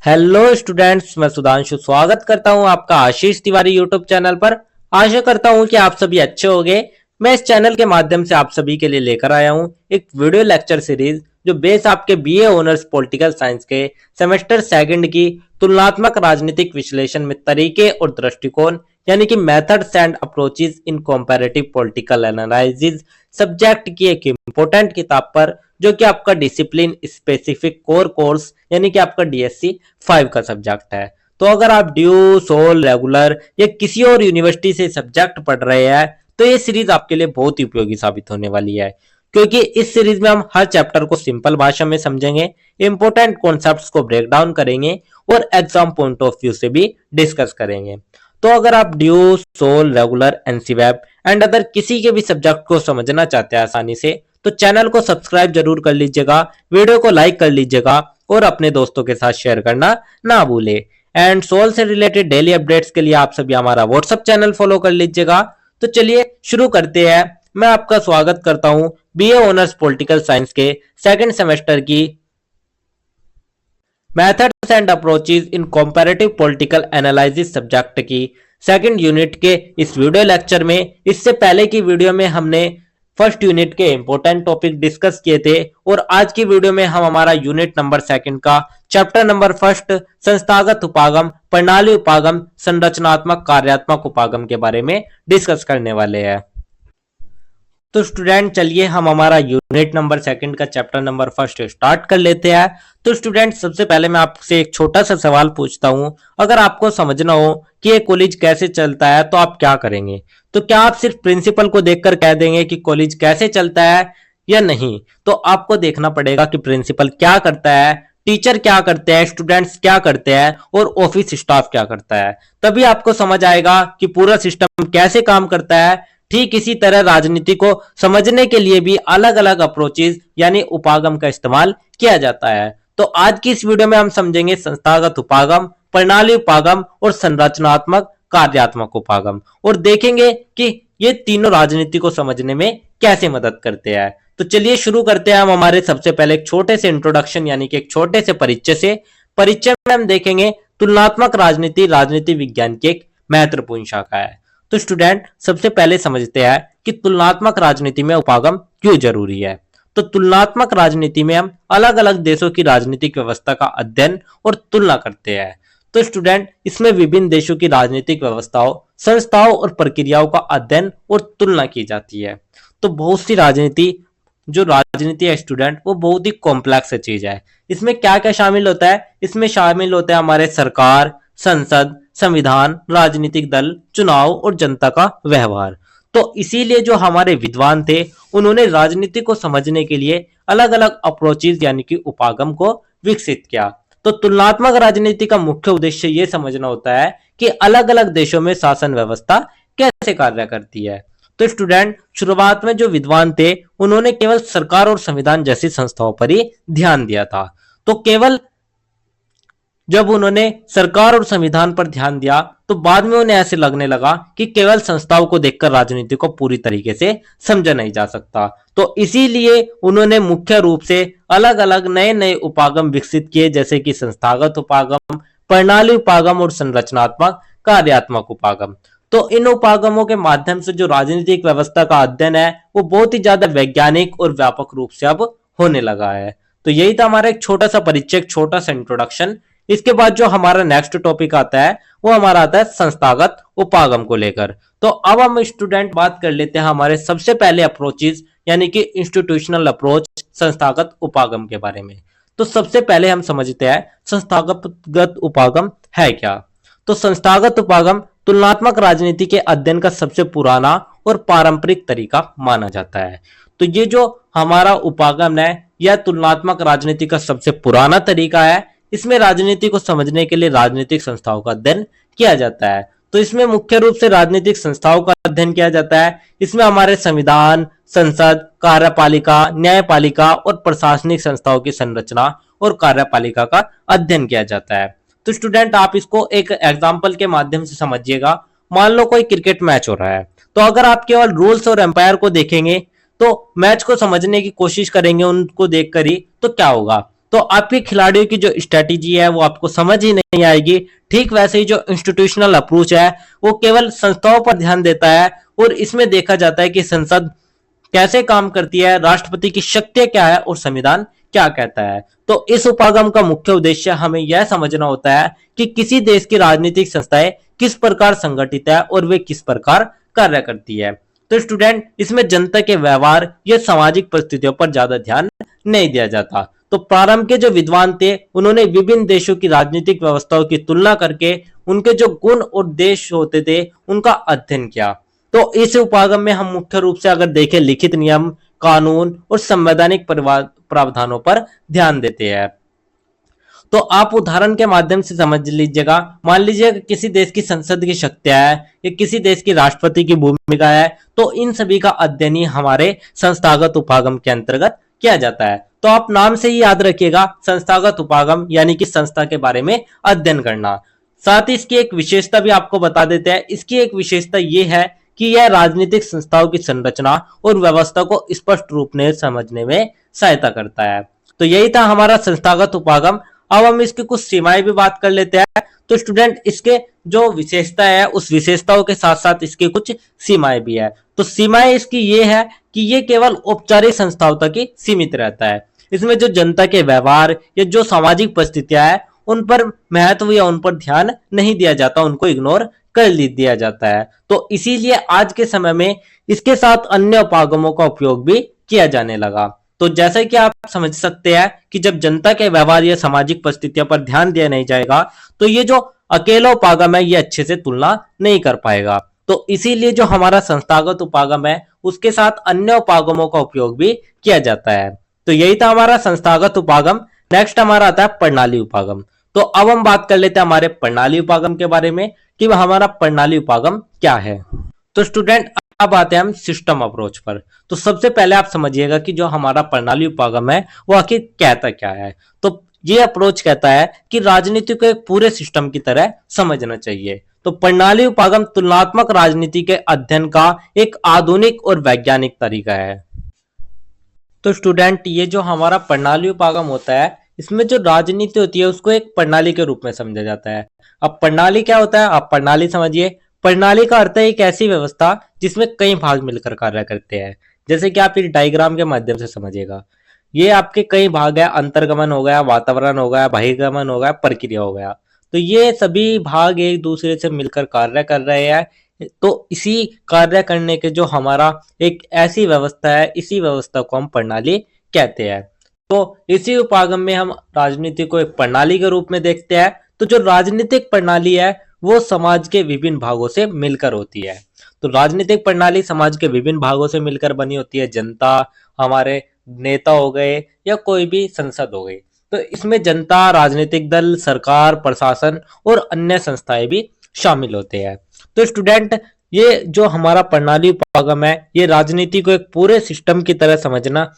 Hello students, मैं सुधांशु स्वागत करता हूं आपका आशीष तिवारी यूट्यूब चैनल पर। आशा करता हूं कि आप सभी अच्छे होंगे। मैं इस चैनल के माध्यम से आप सभी के लिए लेकर आया हूं एक वीडियो लेक्चर सीरीज जो बेस आपके बीए ऑनर्स पॉलिटिकल साइंस के सेमेस्टर सेकंड की तुलनात्मक राजनीतिक विश्लेषण में तरीके और दृष्टिकोण यानी कि methods and approaches in comparative political analysis subject की एक इंपॉर्टेंट किताब पर, जो कि आपका डिसिप्लिन स्पेसिफिक कोर कोर्स यानी कि आपका डीएससी 5 का सब्जेक्ट है। तो अगर आप ड्यू, सोल, रेगुलर या किसी और यूनिवर्सिटी से सब्जेक्ट पढ़ रहे हैं तो ये सीरीज आपके लिए बहुत ही उपयोगी साबित होने वाली है, क्योंकि इस सीरीज में हम हर चैप्टर को सिंपल भाषा में समझेंगे, इंपॉर्टेंट कॉन्सेप्ट्स को ब्रेक डाउन करेंगे और एग्जाम पॉइंट ऑफ व्यू से भी डिस्कस करेंगे। तो अगर आप DU, SOL, regular, NCWEB and other किसी के भी सब्जेक्ट को समझना चाहते हैं आसानी से, तो चैनल को सब्सक्राइब जरूर कर लीजिएगा, वीडियो को लाइक कर लीजिएगा और अपने दोस्तों के साथ शेयर करना ना भूले। एंड सोल से रिलेटेड डेली अपडेट्स के लिए आप सभी हमारा व्हाट्सएप चैनल फॉलो कर लीजिएगा। तो चलिए शुरू करते हैं। मैं आपका स्वागत करता हूं बीए ऑनर्स पॉलिटिकल साइंस के सेकंड सेमेस्टर की methods and approaches in comparative political analysis subject की सेकंड यूनिट के इस वीडियो लेक्चर में। इससे पहले की वीडियो में हमने फर्स्ट यूनिट के इंपॉर्टेंट टॉपिक डिस्कस किए थे और आज की वीडियो में हम हमारा यूनिट नंबर सेकंड का चैप्टर नंबर फर्स्ट संस्थागत उपागम, प्रणाली उपागम, संरचनात्मक कार्यात्मक उपागम के बारे में डिस्कस करने वाले हैं। तो स्टूडेंट चलिए हम हमारा यूनिट नंबर सेकंड का चैप्टर नंबर फर्स्ट स्टार्ट कर लेते हैं। तो स्टूडेंट सबसे पहले मैं आपसे एक छोटा सा सवाल पूछता हूं, अगर आपको समझना हो कि ये कॉलेज कैसे चलता है तो आप क्या करेंगे? तो क्या आप सिर्फ प्रिंसिपल को देखकर कह देंगे कि कॉलेज कैसे चलता है या नहीं? तो आपको देखना पड़ेगा कि प्रिंसिपल क्या करता है, टीचर क्या करते हैं, स्टूडेंट्स क्या करते हैं और ऑफिस स्टाफ क्या करता है। तभी आपको समझ आएगा कि पूरा सिस्टम कैसे काम करता है। ठीक इसी तरह राजनीति को समझने के लिए भी अलग अलग अप्रोचेस यानी उपागम का इस्तेमाल किया जाता है। तो आज की इस वीडियो में हम समझेंगे संस्थागत उपागम, प्रणाली उपागम और संरचनात्मक कार्यात्मक उपागम, और देखेंगे कि ये तीनों राजनीति को समझने में कैसे मदद करते हैं। तो चलिए शुरू करते हैं हम हमारे सबसे पहले एक छोटे से इंट्रोडक्शन यानी कि एक छोटे से परिचय से। परिचय में हम देखेंगे तुलनात्मक राजनीति राजनीति विज्ञान की एक महत्वपूर्ण शाखा है। तो स्टूडेंट सबसे पहले समझते हैं कि तुलनात्मक राजनीति में उपागम क्यों जरूरी है। तो तुलनात्मक राजनीति में हम अलग अलग देशों की राजनीतिक व्यवस्था का अध्ययन और तुलना करते हैं। तो स्टूडेंट इसमें विभिन्न देशों की राजनीतिक व्यवस्थाओं, संस्थाओं और प्रक्रियाओं का अध्ययन और तुलना की जाती है। तो बहुत सी राजनीति है स्टूडेंट, वो बहुत ही कॉम्प्लेक्स चीज है। इसमें क्या क्या शामिल होता है? इसमें शामिल होता है हमारे सरकार, संसद, संविधान, राजनीतिक दल, चुनाव और जनता का व्यवहार। तो इसीलिए जो हमारे विद्वान थे उन्होंने राजनीति को समझने के लिए अलग अलग अप्रोचेस यानी कि उपागम को विकसित किया। तो तुलनात्मक राजनीति का मुख्य उद्देश्य यह समझना होता है कि अलग अलग देशों में शासन व्यवस्था कैसे कार्य करती है। तो स्टूडेंट शुरुआत में जो विद्वान थे उन्होंने केवल सरकार और संविधान जैसी संस्थाओं पर ही ध्यान दिया था। तो केवल जब उन्होंने सरकार और संविधान पर ध्यान दिया तो बाद में उन्हें ऐसे लगने लगा कि केवल संस्थाओं को देखकर राजनीति को पूरी तरीके से समझा नहीं जा सकता। तो इसीलिए उन्होंने मुख्य रूप से अलग अलग नए नए उपागम विकसित किए, जैसे कि संस्थागत उपागम, प्रणाली उपागम और संरचनात्मक कार्यात्मक उपागम। तो इन उपागमों के माध्यम से जो राजनीतिक व्यवस्था का अध्ययन है वो बहुत ही ज्यादा वैज्ञानिक और व्यापक रूप से अब होने लगा है। तो यही था हमारा एक छोटा सा परिचय, एक छोटा सा इंट्रोडक्शन। इसके बाद जो हमारा नेक्स्ट टॉपिक आता है वो हमारा आता है संस्थागत उपागम को लेकर। तो अब हम स्टूडेंट बात कर लेते हैं हमारे सबसे पहले अप्रोचेस यानी कि इंस्टीट्यूशनल अप्रोच संस्थागत उपागम के बारे में। तो सबसे पहले हम समझते हैं संस्थागत उपागम है क्या। तो संस्थागत उपागम तुलनात्मक राजनीति के अध्ययन का सबसे पुराना और पारंपरिक तरीका माना जाता है। तो ये जो हमारा उपागम है यह तुलनात्मक राजनीति का सबसे पुराना तरीका है। इसमें राजनीति को समझने के लिए राजनीतिक संस्थाओं का अध्ययन किया जाता है। तो इसमें मुख्य रूप से राजनीतिक संस्थाओं का अध्ययन किया जाता है। इसमें हमारे संविधान, संसद, कार्यपालिका, न्यायपालिका और प्रशासनिक संस्थाओं की संरचना और कार्यपालिका का अध्ययन किया जाता है। तो स्टूडेंट आप इसको एक एग्जाम्पल के माध्यम से समझिएगा। मान लो कोई क्रिकेट मैच हो रहा है, तो अगर आप केवल रूल्स और एम्पायर को देखेंगे तो मैच को समझने की कोशिश करेंगे उनको देखकर ही, तो क्या होगा? तो आपके खिलाड़ियों की जो स्ट्रेटेजी है वो आपको समझ ही नहीं आएगी। ठीक वैसे ही जो इंस्टीट्यूशनल अप्रोच है वो केवल संस्थाओं पर ध्यान देता है और इसमें देखा जाता है कि संसद कैसे काम करती है, राष्ट्रपति की शक्ति क्या है और संविधान क्या कहता है। तो इस उपागम का मुख्य उद्देश्य हमें यह समझना होता है कि किसी देश की राजनीतिक संस्थाएं किस प्रकार संगठित है और वे किस प्रकार कार्य करती है। तो स्टूडेंट, इसमें जनता के व्यवहार या सामाजिक परिस्थितियों पर ज्यादा ध्यान नहीं दिया जाता। तो प्रारंभ के जो विद्वान थे उन्होंने विभिन्न देशों की राजनीतिक व्यवस्थाओं की तुलना करके उनके जो गुण और देश होते थे उनका अध्ययन किया। तो इस उपागम में हम मुख्य रूप से अगर देखें लिखित नियम, कानून और संवैधानिक प्रावधानों पर ध्यान देते हैं। तो आप उदाहरण के माध्यम से समझ लीजिएगा। मान लीजिए किसी देश की संसद की शक्तियां है या किसी देश की राष्ट्रपति की भूमिका है, तो इन सभी का अध्ययन ही हमारे संस्थागत उपागम के अंतर्गत किया जाता है। तो आप नाम से ही याद रखिएगा, संस्थागत उपागम यानी कि संस्था के बारे में अध्ययन करना। साथ ही इसकी एक विशेषता भी आपको बता देते हैं। इसकी एक विशेषता ये है कि यह राजनीतिक संस्थाओं की संरचना और व्यवस्था को स्पष्ट रूप में समझने में सहायता करता है। तो यही था हमारा संस्थागत उपागम। अब हम इसकी कुछ सीमाएं भी बात कर लेते हैं। तो स्टूडेंट, इसके जो विशेषता है उस विशेषताओं के साथ साथ इसकी कुछ सीमाएं भी है। तो सीमाएं इसकी ये है कि ये केवल औपचारिक संस्थाओं तक ही सीमित रहता है। इसमें जो जनता के व्यवहार या जो सामाजिक परिस्थितियां है उन पर महत्व या उन पर ध्यान नहीं दिया जाता, उनको इग्नोर कर दिया जाता है। तो इसीलिए आज के समय में इसके साथ अन्य उपागमों का उपयोग भी किया जाने लगा। तो जैसा कि आप समझ सकते हैं कि जब जनता के व्यवहार या सामाजिक परिस्थितियों पर ध्यान दिया नहीं जाएगा तो ये जो अकेला उपागम है ये अच्छे से तुलना नहीं कर पाएगा। तो इसीलिए जो हमारा संस्थागत उपागम है उसके साथ अन्य उपागमों का उपयोग भी किया जाता है। तो यही था हमारा संस्थागत उपागम। नेक्स्ट हमारा आता है प्रणाली उपागम। तो अब हम बात कर लेते हैं हमारे प्रणाली उपागम के बारे में कि हमारा प्रणाली उपागम क्या है। तो स्टूडेंट, अब आते हैं हम सिस्टम अप्रोच पर। तो सबसे पहले आप समझिएगा कि जो हमारा प्रणाली उपागम है वो आखिर कहता क्या है। तो ये अप्रोच कहता है कि राजनीति को एक पूरे सिस्टम की तरह समझना चाहिए। तो प्रणाली उपागम तुलनात्मक राजनीति के अध्ययन का एक आधुनिक और वैज्ञानिक तरीका है। तो स्टूडेंट, ये जो हमारा प्रणाली उपागम होता है इसमें जो राजनीति होती है उसको एक प्रणाली के रूप में समझा जाता है। अब प्रणाली क्या होता है, आप प्रणाली समझिए। प्रणाली का अर्थ है एक ऐसी व्यवस्था जिसमें कई भाग मिलकर कार्य करते हैं। जैसे कि आप इस डायग्राम के माध्यम से समझिएगा, ये आपके कई भाग है, अंतर्गमन हो गया, वातावरण हो गया, बहिर्गमन हो गया, प्रक्रिया हो गया। तो ये सभी भाग एक दूसरे से मिलकर कार्य कर रहे हैं। तो इसी कार्य करने के जो हमारा एक ऐसी व्यवस्था है, इसी व्यवस्था को हम प्रणाली कहते हैं। तो इसी उपागम में हम राजनीति को एक प्रणाली के रूप में देखते हैं। तो जो राजनीतिक प्रणाली है वो समाज के विभिन्न भागों से मिलकर होती है। तो राजनीतिक प्रणाली समाज के विभिन्न भागों से मिलकर बनी होती है। जनता, हमारे नेता हो गए या कोई भी संसद हो गई। तो इसमें जनता, राजनीतिक दल, सरकार, प्रशासन और अन्य संस्थाएं भी शामिल होते हैं। तो स्टूडेंट, ये जो हमारा प्रणाली उपागम है ये राजनीति को एक पूरे सिस्टम की तरह समझना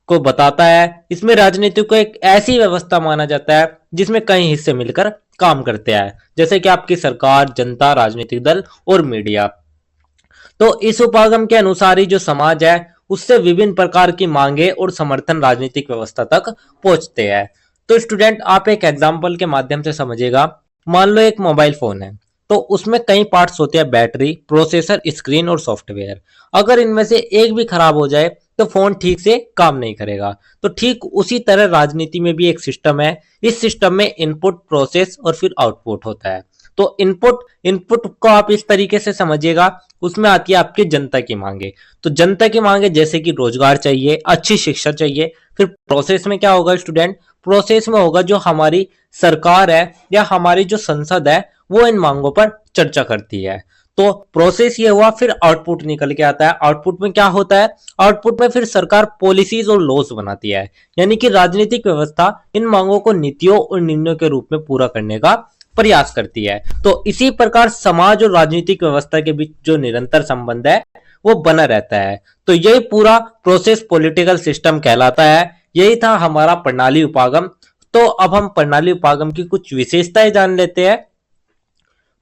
को बताता है। इसमें राजनीति को एक ऐसी व्यवस्था माना जाता है जिसमें कई हिस्से मिलकर काम करते हैं, जैसे कि आपकी सरकार, जनता, राजनीतिक दल और मीडिया। तो इस उपागम के अनुसार ही जो समाज है उससे विभिन्न प्रकार की मांगे और समर्थन राजनीतिक व्यवस्था तक पहुंचते हैं। तो स्टूडेंट, आप एक एग्जाम्पल के माध्यम से समझिएगा। मान लो एक मोबाइल फोन है, तो उसमें कई पार्ट्स होते हैं, बैटरी, प्रोसेसर, स्क्रीन और सॉफ्टवेयर। अगर इनमें से एक भी खराब हो जाए तो फोन ठीक से काम नहीं करेगा। तो ठीक उसी तरह राजनीति में भी एक सिस्टम है। इस सिस्टम में इनपुट, प्रोसेस और फिर आउटपुट होता है। तो इनपुट को आप इस तरीके से समझिएगा, उसमें आती है आपकी जनता की मांगे। तो जनता की मांगे जैसे कि रोजगार चाहिए, अच्छी शिक्षा चाहिए। फिर प्रोसेस में क्या होगा स्टूडेंट, प्रोसेस में होगा जो हमारी सरकार है या हमारी जो संसद है वो इन मांगों पर चर्चा करती है। तो प्रोसेस ये हुआ। फिर आउटपुट निकल के आता है। आउटपुट में क्या होता है, आउटपुट में फिर सरकार पॉलिसीज और लॉज बनाती है, यानी कि राजनीतिक व्यवस्था इन मांगों को नीतियों और निर्णयों के रूप में पूरा करने का प्रयास करती है। तो इसी प्रकार समाज और राजनीतिक व्यवस्था के बीच जो निरंतर संबंध है वो बना रहता है। तो यही पूरा प्रोसेस पॉलिटिकल सिस्टम कहलाता है। यही था हमारा प्रणाली उपागम। तो अब हम प्रणाली उपागम की कुछ विशेषताएं जान लेते हैं।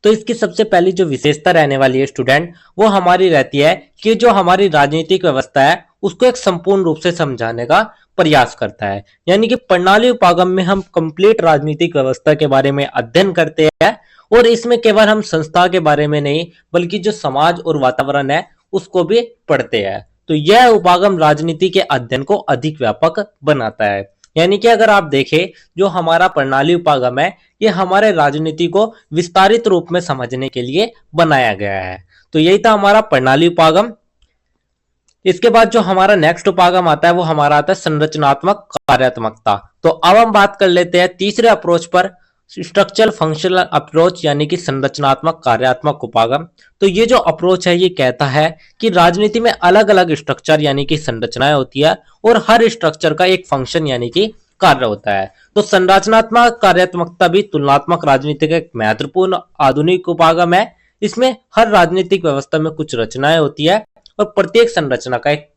तो इसकी सबसे पहली जो विशेषता रहने वाली है स्टूडेंट, वो हमारी रहती है कि जो हमारी राजनीतिक व्यवस्था है उसको एक संपूर्ण रूप से समझाने का प्रयास करता है। यानी कि प्रणाली उपागम में हम कंप्लीट राजनीतिक व्यवस्था के बारे में अध्ययन करते हैं, और इसमें केवल हम संस्था के बारे में नहीं बल्कि जो समाज और वातावरण है उसको भी पढ़ते हैं। तो यह उपागम राजनीति के अध्ययन को अधिक व्यापक बनाता है। यानी कि अगर आप देखें, जो हमारा प्रणाली उपागम है ये हमारे राजनीति को विस्तारित रूप में समझने के लिए बनाया गया है। तो यही था हमारा प्रणाली उपागम। इसके बाद जो हमारा नेक्स्ट उपागम आता है वो हमारा आता है संरचनात्मक कार्यात्मकता। तो अब हम बात कर लेते हैं तीसरे अप्रोच पर, स्ट्रक्चरल फंक्शनल अप्रोच, यानी कि संरचनात्मक कार्यात्मक उपागम। तो ये जो अप्रोच है ये कहता है कि राजनीति में अलग अलग स्ट्रक्चर यानी कि संरचनाएं होती है, और हर स्ट्रक्चर का एक फंक्शन यानी कि कार्य होता है। तो संरचनात्मक कार्यात्मकता भी तुलनात्मक राजनीति का एक महत्वपूर्ण आधुनिक उपागम है। इसमें हर राजनीतिक व्यवस्था में कुछ रचनाएं होती है और प्रत्येक संरचना का एक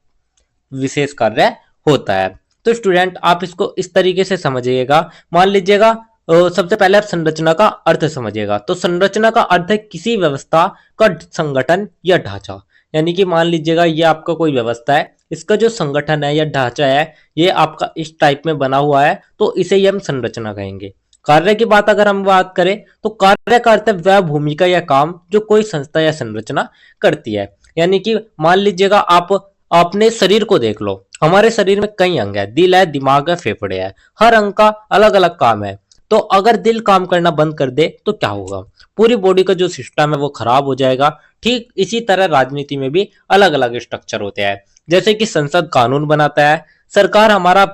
विशेष कार्य होता है। तो स्टूडेंट आप इसको इस तरीके से समझिएगा। मान लीजिएगा सबसे पहले आप संरचना का अर्थ समझिएगा। तो संरचना का अर्थ है किसी व्यवस्था का संगठन या ढांचा। यानी कि मान लीजिएगा ये आपका कोई व्यवस्था है, इसका जो संगठन है या ढांचा है ये आपका इस टाइप में बना हुआ है, तो इसे ही हम संरचना कहेंगे। कार्य की बात अगर हम बात करें तो कार्य का अर्थ है वह भूमिका या काम जो कोई संस्था या संरचना करती है। यानी कि मान लीजिएगा आप अपने शरीर को देख लो। हमारे शरीर में कई अंग है, दिल है, दिमाग है, फेफड़े है। हर अंग का अलग अलग काम है। तो अगर दिल काम करना बंद कर दे तो क्या होगा? पूरी बॉडी का जो सिस्टम है वो खराब हो जाएगा। ठीक इसी तरह राजनीति में भी अलग अलग स्ट्रक्चर होते हैं। जैसे कि संसद कानून बनाता है, सरकार हमारा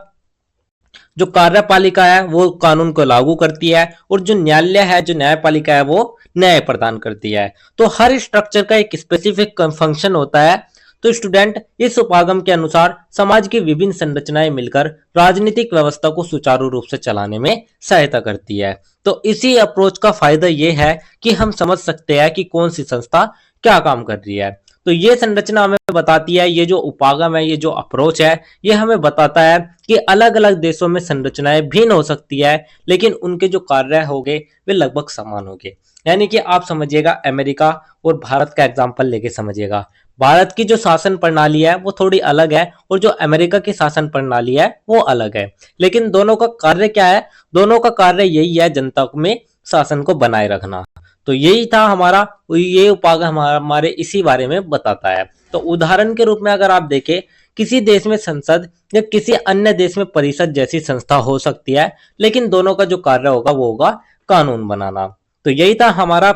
जो कार्यपालिका है वो कानून को लागू करती है, और जो न्यायालय है, जो न्यायपालिका है, वो न्याय प्रदान करती है। तो हर स्ट्रक्चर का एक स्पेसिफिक फंक्शन होता है। तो स्टूडेंट इस उपागम के अनुसार समाज की विभिन्न संरचनाएं मिलकर राजनीतिक व्यवस्था को सुचारू रूप से चलाने में सहायता करती है। तो इसी अप्रोच का फायदा यह है कि हम समझ सकते हैं कि कौन सी संस्था क्या काम कर रही है। तो ये संरचना हमें बताती है, ये जो उपागम है, ये जो अप्रोच है, ये हमें बताता है कि अलग अलग देशों में संरचनाएं भिन्न हो सकती है, लेकिन उनके जो कार्य होंगे वे लगभग समान होंगे। यानी कि आप समझिएगा, अमेरिका और भारत का एग्जाम्पल लेके समझिएगा। भारत की जो शासन प्रणाली है वो थोड़ी अलग है, और जो अमेरिका की शासन प्रणाली है वो अलग है। लेकिन दोनों का कार्य क्या है? दोनों का कार्य यही है, जनता में शासन को बनाए रखना। तो यही था हमारा, ये उपागम हमारे इसी बारे में बताता है। तो उदाहरण के रूप में अगर आप देखें, किसी देश में संसद या किसी अन्य देश में परिषद जैसी संस्था हो सकती है, लेकिन दोनों का जो कार्य होगा वो होगा कानून बनाना। तो यही था हमारा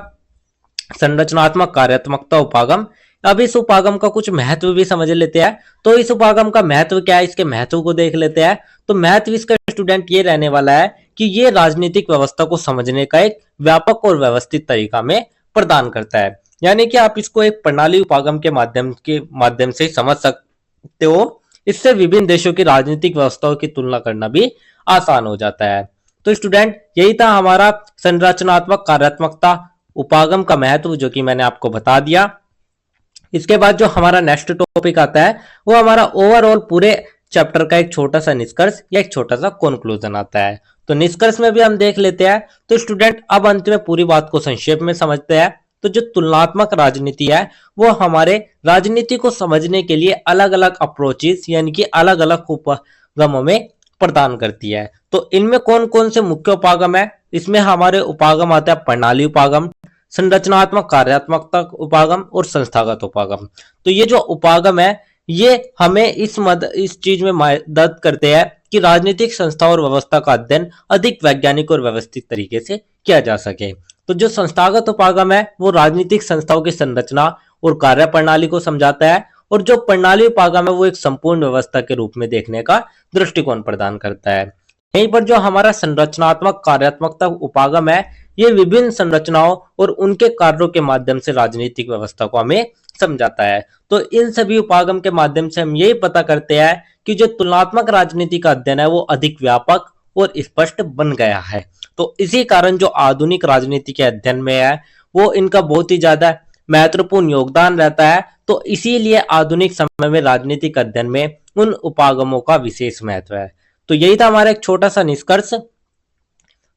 संरचनात्मक कार्यात्मकता उपागम। अब इस उपागम का कुछ महत्व भी समझ लेते हैं। तो इस उपागम का महत्व क्या है, इसके महत्व को देख लेते हैं। तो महत्व इसका स्टूडेंट ये रहने वाला है कि ये राजनीतिक व्यवस्था को समझने का एक व्यापक और व्यवस्थित तरीका में प्रदान करता है। यानी कि आप इसको एक प्रणाली उपागम के माध्यम से समझ सकते हो। इससे विभिन्न देशों की राजनीतिक व्यवस्थाओं की तुलना करना भी आसान हो जाता है। तो स्टूडेंट यही था हमारा संरचनात्मक कार्यात्मकता उपागम का महत्व, जो कि मैंने आपको बता दिया। इसके बाद जो हमारा नेक्स्ट टॉपिक आता है वो हमारा ओवरऑल पूरे चैप्टर का एक छोटा सा निष्कर्ष या एक छोटा सा कंक्लूजन आता है। तो निष्कर्ष में भी हम देख लेते हैं। तो स्टूडेंट अब अंत में पूरी बात को संक्षेप में समझते हैं। तो जो तुलनात्मक राजनीति है वो हमारे राजनीति को समझने के लिए अलग अलग अप्रोचेस यानी कि अलग अलग उपागमों में प्रदान करती है। तो इनमें कौन कौन से मुख्य उपागम है? इसमें हमारे उपागम आता है प्रणाली उपागम, संरचनात्मक कार्यात्मकता उपागम और संस्थागत उपागम। तो ये जो उपागम है ये हमें इस चीज में मदद करते हैं कि राजनीतिक संस्था और व्यवस्था का अध्ययन अधिक वैज्ञानिक और व्यवस्थित तरीके से किया जा सके। तो जो संस्थागत उपागम है वो राजनीतिक संस्थाओं की संरचना और कार्य प्रणाली को समझाता है, और जो प्रणाली उपागम है वो एक संपूर्ण व्यवस्था के रूप में देखने का दृष्टिकोण प्रदान करता है। यहीं पर जो हमारा संरचनात्मक कार्यात्मकता उपागम है ये विभिन्न संरचनाओं और उनके कार्यों के माध्यम से राजनीतिक व्यवस्था को हमें समझाता है। तो इन सभी उपागम के माध्यम से हम यही पता करते हैं कि जो तुलनात्मक राजनीति का अध्ययन है वो अधिक व्यापक और स्पष्ट बन गया है। तो इसी कारण जो आधुनिक राजनीति के अध्ययन में है वो इनका बहुत ही ज्यादा महत्वपूर्ण योगदान रहता है। तो इसीलिए आधुनिक समय में राजनीतिक अध्ययन में उन उपागमों का विशेष महत्व है। तो यही था हमारा एक छोटा सा निष्कर्ष,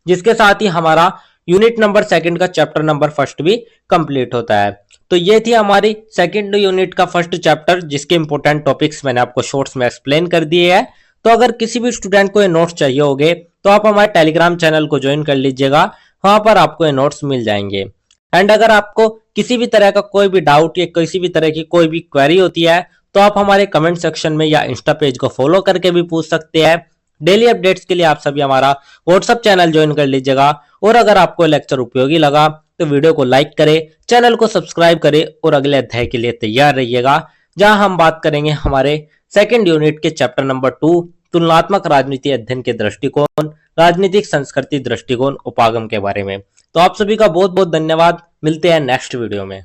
जिसके साथ ही हमारा यूनिट नंबर सेकंड का चैप्टर नंबर फर्स्ट भी कंप्लीट होता है। तो ये थी हमारी सेकंड यूनिट का फर्स्ट चैप्टर, जिसके इंपॉर्टेंट टॉपिक्स मैंने आपको शॉर्ट्स में एक्सप्लेन कर दिए हैं। तो अगर किसी भी स्टूडेंट को ये नोट्स चाहिए होंगे तो आप हमारे टेलीग्राम चैनल को ज्वाइन कर लीजिएगा, वहां पर आपको ये नोट्स मिल जाएंगे। एंड अगर आपको किसी भी तरह का कोई भी डाउट या किसी भी तरह की कोई भी क्वेरी होती है तो आप हमारे कमेंट सेक्शन में या इंस्टा पेज को फॉलो करके भी पूछ सकते हैं। डेली अपडेट्स के लिए आप सभी हमारा व्हाट्सएप चैनल ज्वाइन कर लीजिएगा। और अगर आपको लेक्चर उपयोगी लगा तो वीडियो को लाइक करें, चैनल को सब्सक्राइब करें और अगले अध्याय के लिए तैयार रहिएगा, जहां हम बात करेंगे हमारे सेकंड यूनिट के चैप्टर नंबर 2 तुलनात्मक राजनीति अध्ययन के दृष्टिकोण, राजनीतिक संस्कृति दृष्टिकोण उपागम के बारे में। तो आप सभी का बहुत बहुत धन्यवाद। मिलते हैं नेक्स्ट वीडियो में।